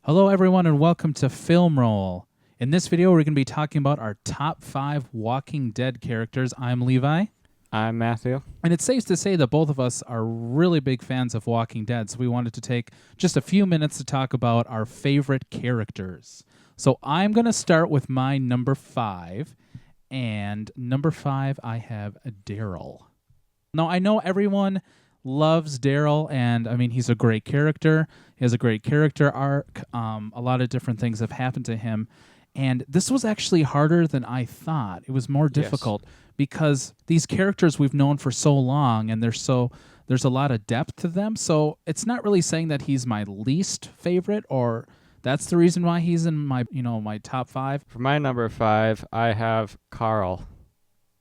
Hello, everyone, and welcome to Film Roll. In this video, we're going to be talking about our top 5 Walking Dead characters. I'm Levi. I'm Matthew. And it's safe to say that both of us are really big fans of Walking Dead, so we wanted to take just a few minutes to talk about our favorite characters. So I'm going to start with my number 5, and number 5, I have Daryl. Now, I know everyone loves Daryl, and I mean, he's a great character. He has a great character arc. A lot of different things have happened to him. And this was actually harder than I thought. It was more difficult because these characters we've known for so long, and there's a lot of depth to them. So it's not really saying that he's my least favorite, or that's the reason why he's in my top 5. For my number 5, I have Carl.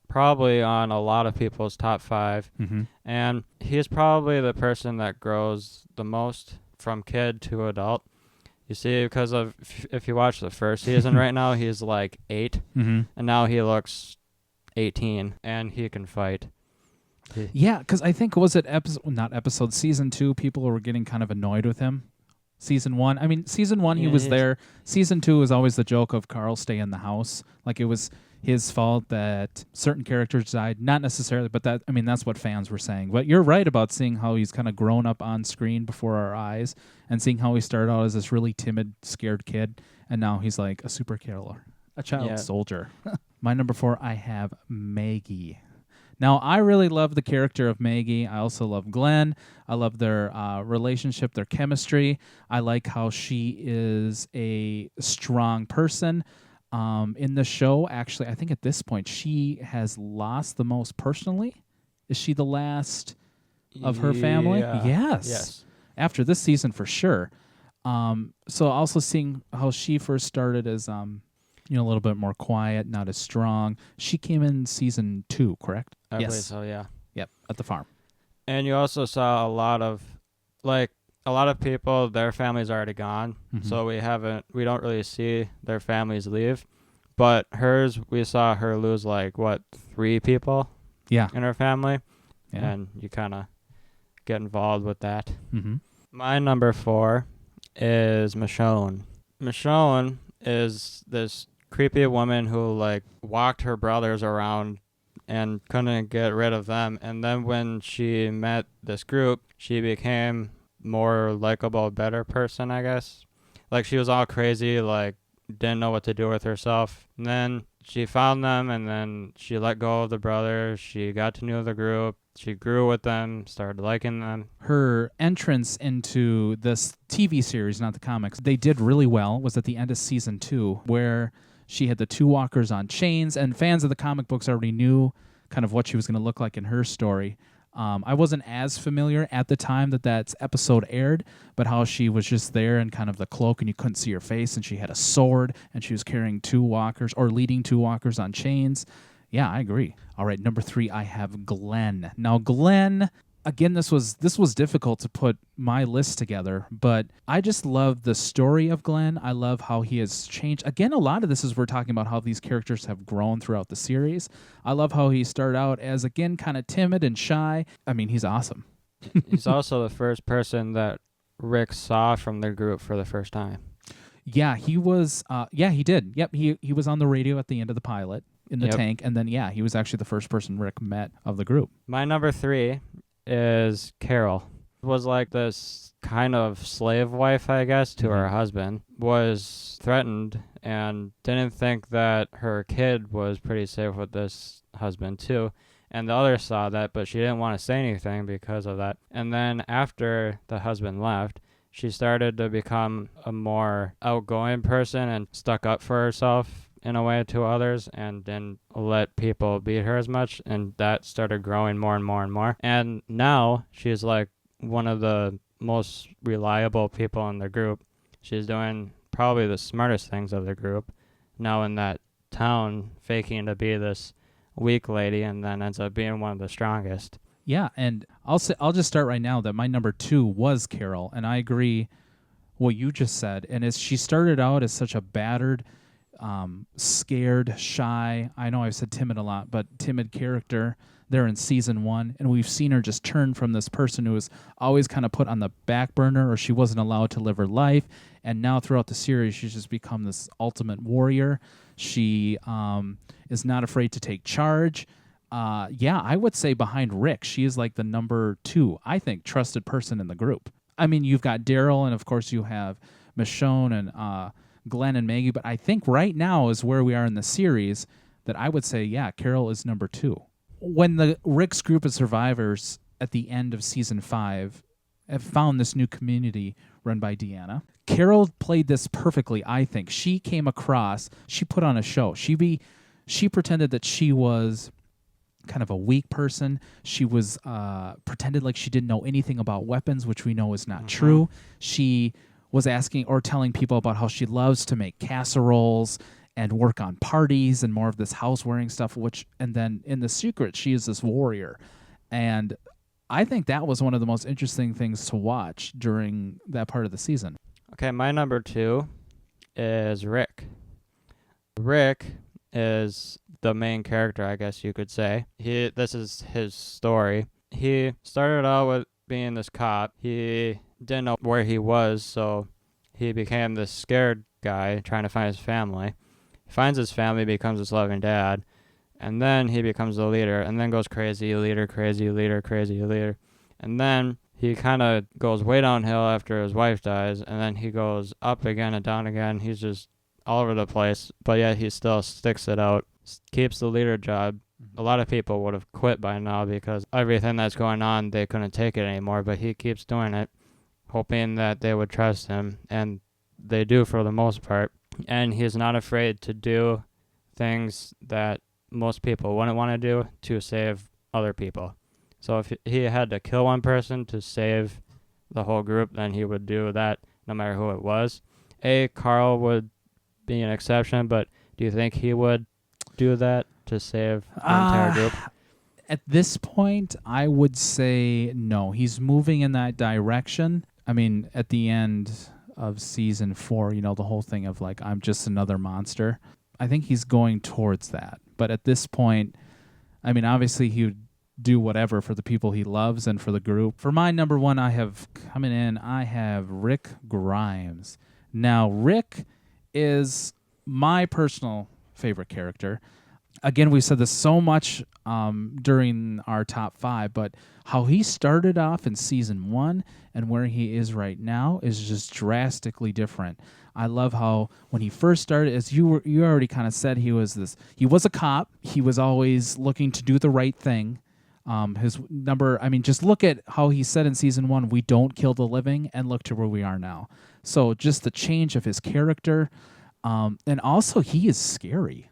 Probably on a lot of people's top 5. Mm-hmm. And he's probably the person that grows the most from kid to adult. You see, because of if you watch the first season right now, he's like 8, Mm-hmm. and now he looks 18, and he can fight. Yeah, because I think, was it season 2, people were getting kind of annoyed with him. Season 1, I mean, season 1, he was there. Season 2 was always the joke of Carl stay in the house. Like, it was his fault that certain characters died. Not necessarily, but that's what fans were saying. But you're right about seeing how he's kind of grown up on screen before our eyes, and seeing how he started out as this really timid, scared kid, and now he's like a super killer, a child soldier. My number 4, I have Maggie. Now, I really love the character of Maggie. I also love Glenn. I love their relationship, their chemistry. I like how she is a strong person. In the show, actually, I think at this point, she has lost the most personally. Is she the last of her family? Yes. After this season, for sure. So also seeing how she first started as a little bit more quiet, not as strong. She came in season 2, correct? I believe so, yeah. Yep, at the farm. And you also saw a lot of people, their family's already gone, so we don't really see their families leave. But hers, we saw her lose 3 people in her family, and you kind of get involved with that. Mm-hmm. My number 4 is Michonne. Michonne is this creepy woman who walked her brothers around and couldn't get rid of them. And then when she met this group, she became more likable, better person, I guess. She was all crazy, didn't know what to do with herself. And then she found them, and then she let go of the brothers. She got to know the group. She grew with them, started liking them. Her entrance into this TV series, not the comics, they did really well, was at the end of season 2, where she had the 2 walkers on chains, and fans of the comic books already knew kind of what she was going to look like in her story. I wasn't as familiar at the time that episode aired, but how she was just there in kind of the cloak and you couldn't see her face, and she had a sword, and she was carrying 2 walkers, or leading 2 walkers on chains. Yeah, I agree. All right, number 3, I have Glenn. Now, Glenn, again, this was difficult to put my list together, but I just love the story of Glenn. I love how he has changed. Again, a lot of this is we're talking about how these characters have grown throughout the series. I love how he started out as, again, kind of timid and shy. I mean, he's awesome. He's also the first person that Rick saw from the group for the first time. Yeah, he was. He did. Yep, he was on the radio at the end of the pilot in the tank, and then, he was actually the first person Rick met of the group. My number 3 is Carol. Was this kind of slave wife, I guess, to her husband, was threatened and didn't think that her kid was pretty safe with this husband too. And the others saw that, but she didn't want to say anything because of that. And then after the husband left, she started to become a more outgoing person and stuck up for herself in a way to others, and didn't let people beat her as much, and that started growing more and more and more. And now she's one of the most reliable people in the group. She's doing probably the smartest things of the group now in that town, faking to be this weak lady, and then ends up being one of the strongest. Yeah, and I'll just start right now that my number 2 was Carol, and I agree what you just said. And as she started out as such a battered, scared, shy. I know I've said timid a lot, but timid character there in season 1, and we've seen her just turn from this person who was always kind of put on the back burner, or she wasn't allowed to live her life, and now throughout the series she's just become this ultimate warrior. She is not afraid to take charge. Yeah, I would say behind Rick, she is like the number 2, I think, trusted person in the group. I mean, you've got Daryl, and of course you have Michonne and Glenn and Maggie, but I think right now is where we are in the series that I would say, yeah, Carol is number 2. When the Rick's group of survivors at the end of season 5 have found this new community run by Deanna, Carol played this perfectly, I think. She came across, she put on a show. She pretended that she was kind of a weak person. She was pretended like she didn't know anything about weapons, which we know is not true. She was asking or telling people about how she loves to make casseroles and work on parties and more of this housewaring stuff, and then in the secret, she is this warrior. And I think that was one of the most interesting things to watch during that part of the season. Okay, my number 2 is Rick. Rick is the main character, I guess you could say. This is his story. He started out with being this cop. He didn't know where he was, so he became this scared guy trying to find his family. He finds his family, becomes this loving dad, and then he becomes the leader, and then goes crazy, leader, crazy, leader, crazy, leader. And then he kind of goes way downhill after his wife dies, and then he goes up again and down again. He's just all over the place, but yet he still sticks it out, keeps the leader job. A lot of people would have quit by now because everything that's going on, they couldn't take it anymore, but he keeps doing it, hoping that they would trust him, and they do for the most part. And he's not afraid to do things that most people wouldn't want to do to save other people. So if he had to kill one person to save the whole group, then he would do that no matter who it was. Carl would be an exception, but do you think he would do that to save the entire group? At this point, I would say no. He's moving in that direction. I mean, at the end of season 4, the whole thing of like, I'm just another monster. I think he's going towards that. But at this point, I mean, obviously he would do whatever for the people he loves and for the group. For my number 1, I have Rick Grimes. Now, Rick is my personal favorite character. Again, we said this so much during our top 5, but how he started off in season 1 and where he is right now is just drastically different. I love how when he first started, as you already kind of said, he was a cop. He was always looking to do the right thing. Just look at how he said in season 1, we don't kill the living, and look to where we are now. So just the change of his character, and also he is scary.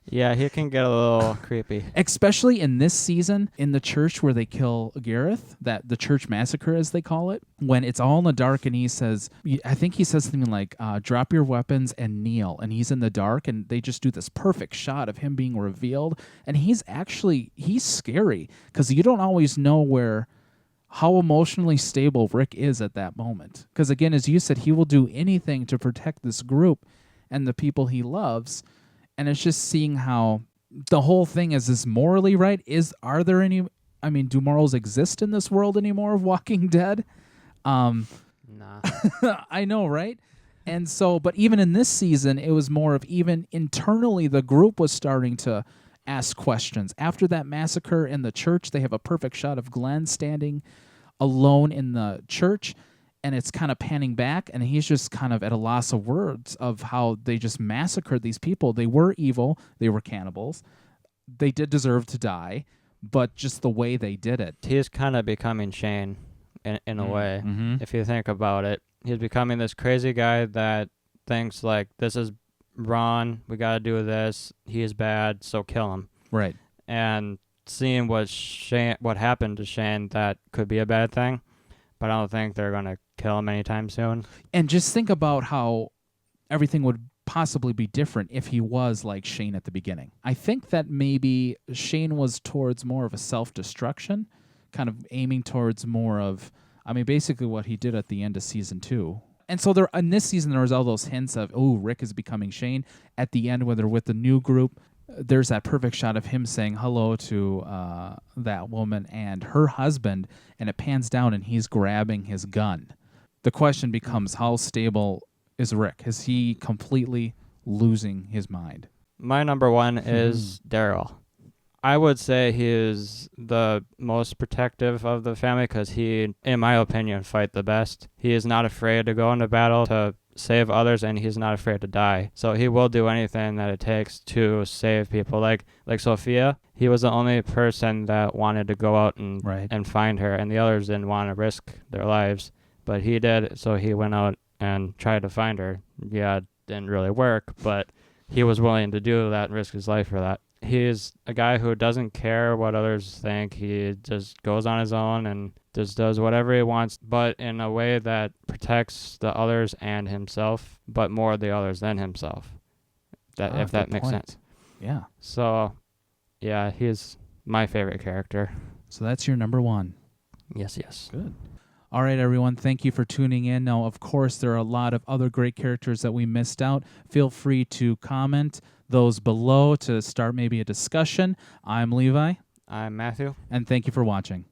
Yeah, he can get a little creepy. Especially in this season, in the church where they kill Gareth, the church massacre, as they call it, when it's all in the dark and he says, I think he says something like, drop your weapons and kneel. And he's in the dark and they just do this perfect shot of him being revealed. And he's scary because you don't always know how emotionally stable Rick is at that moment. Because again, as you said, he will do anything to protect this group and the people he loves. And it's just seeing how the whole thing is morally right. Do morals exist in this world anymore of Walking Dead? Nah. I know, right? And so, but even in this season, it was more of even internally, the group was starting to ask questions. After that massacre in the church, they have a perfect shot of Glenn standing alone in the church. And it's kind of panning back, and he's just kind of at a loss of words of how they just massacred these people. They were evil. They were cannibals. They did deserve to die, but just the way they did it. He's kind of becoming Shane in a way, if you think about it. He's becoming this crazy guy that thinks, like, this is wrong. We got to do this. He is bad, so kill him. Right. And seeing what happened to Shane, that could be a bad thing. But I don't think they're going to kill him anytime soon. And just think about how everything would possibly be different if he was like Shane at the beginning. I think that maybe Shane was towards more of a self-destruction, kind of aiming towards more of, basically what he did at the end of season 2. And so there in this season there was all those hints of, oh, Rick is becoming Shane. At the end, when they're with the new group, there's that perfect shot of him saying hello to that woman and her husband, and it pans down and he's grabbing his gun. The question becomes, how stable is Rick? Is he completely losing his mind? My number one is Daryl. I would say he is the most protective of the family because he, in my opinion, fight the best. He is not afraid to go into battle to save others, and he's not afraid to die. So he will do anything that it takes to save people. Like Sophia, he was the only person that wanted to go out and find her, and the others didn't want to risk their lives. But he did, so he went out and tried to find her. Yeah, it didn't really work, but he was willing to do that and risk his life for that. He's a guy who doesn't care what others think. He just goes on his own and just does whatever he wants, but in a way that protects the others and himself, but more the others than himself. If that makes sense. Yeah. So, yeah, he's my favorite character. So that's your number one. Yes. Good. All right, everyone. Thank you for tuning in. Now, of course, there are a lot of other great characters that we missed out. Feel free to comment those below to start maybe a discussion. I'm Levi. I'm Matthew. And thank you for watching.